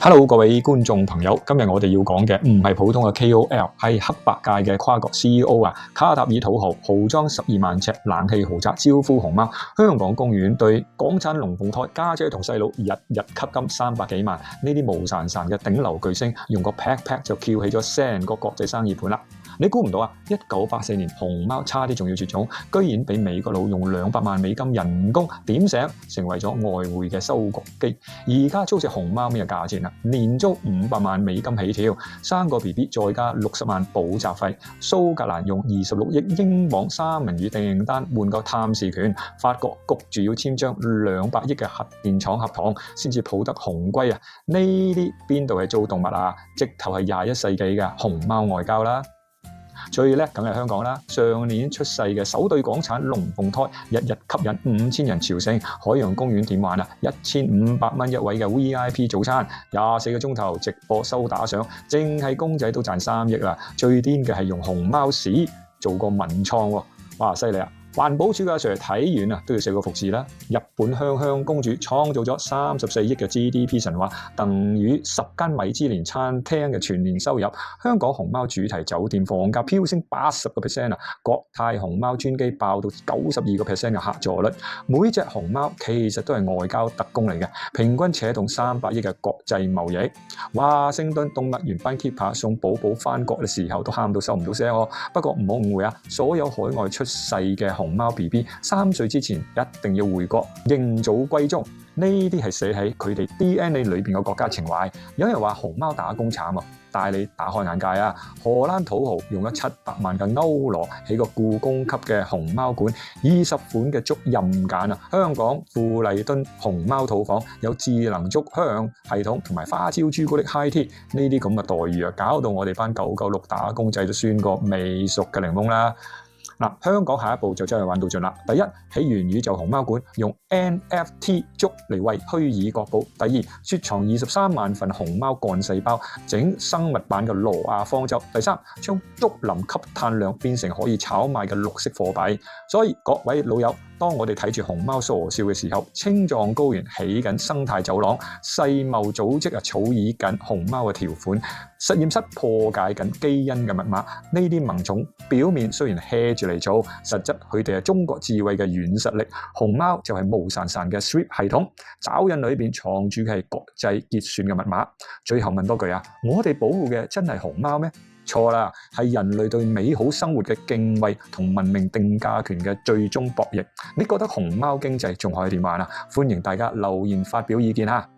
Hello，各位觀眾朋友，今日我哋要講嘅唔係普通嘅 KOL，係黑白界嘅跨國 CEO 啊！卡塔爾土豪豪裝12萬尺冷氣豪宅招呼熊貓，香港公園對港產龍鳳胎家姐同細佬日日吸金300幾萬，呢啲無潺潺嘅頂流巨星用個 pat 就翹起咗成個國際生意盤啦！你估唔到啊！1984年熊貓差啲仲要絕種，居然俾美國佬用200萬美金人工點醒，成為咗外匯嘅收割機。而家租隻熊貓咩價錢啊？年租500萬美金起跳，生個 BB 再加60萬補習費。蘇格蘭用26億英鎊三文魚訂單換個探視權，法國焗住要簽張200億嘅核電廠合同先至抱得熊龜啊！呢啲邊度係做動物啊？直頭係21世紀嘅熊貓外交啦！最叻梗係香港啦！上年出世嘅首對港產龍鳳胎，日日吸引5000人朝聖。海洋公園點玩啊？1500蚊一位嘅 VIP 早餐，24個鐘頭直播收打賞，淨係公仔都賺3億啦！最癲嘅係用熊貓屎做個文創喎，哇犀利啊！環保署嘅阿 Sir 睇完都要寫個服字啦。日本香香公主創造咗34億嘅 GDP 神話，等於10間米芝蓮餐廳嘅全年收入。香港熊貓主題酒店房價飆升80%啊！國泰熊貓專機爆到92%嘅客座率。每隻熊貓其實都係外交特工嚟嘅，平均扯動300億嘅國際貿易。華盛頓動物園班 keeper 送寶寶返國嘅時候都喊到收唔到聲哦。不過唔好誤會啊，所有海外出世嘅熊貓 BB 3歲之前一定要回國認祖歸宗，呢啲係寫喺佢哋 DNA 裏邊嘅國家情懷。有人話熊貓打工慘啊，帶你打開眼界啊！荷蘭土豪用咗700萬嘅歐羅起個故宮級嘅熊貓館，20款嘅竹任揀啊！香港富麗敦熊貓套房有智能竹香系統同埋花椒朱古力 high tea， 呢啲咁嘅待遇啊，搞到我哋班996打工仔都酸過未熟嘅檸檬啦！香港下一步就真係玩到盡啦！第一，起元宇宙熊貓館，用 NFT 竹嚟為虛擬國寶；第二，雪藏23萬份熊貓幹細胞，整生物版嘅挪亞方舟；第三，將竹林吸碳量變成可以炒賣嘅綠色貨幣。所以各位老友，當我哋睇住熊貓傻笑嘅時候，青藏高原起緊生態走廊，世貿組織草擬緊熊貓嘅條款，實驗室破解緊基因嘅密碼。呢啲萌寵表面雖然 hea 住嚟做，實質佢哋係中國智慧嘅軟實力。熊貓就係無潺潺嘅 Swift 系統，爪印裏邊藏住嘅係國際結算嘅密碼。最後問多句啊，我哋保護嘅真係熊貓咩？錯啦，係人類對美好生活嘅敬畏同文明定價權嘅最終博弈。你覺得熊貓經濟仲可以點玩啊？歡迎大家留言發表意見啊！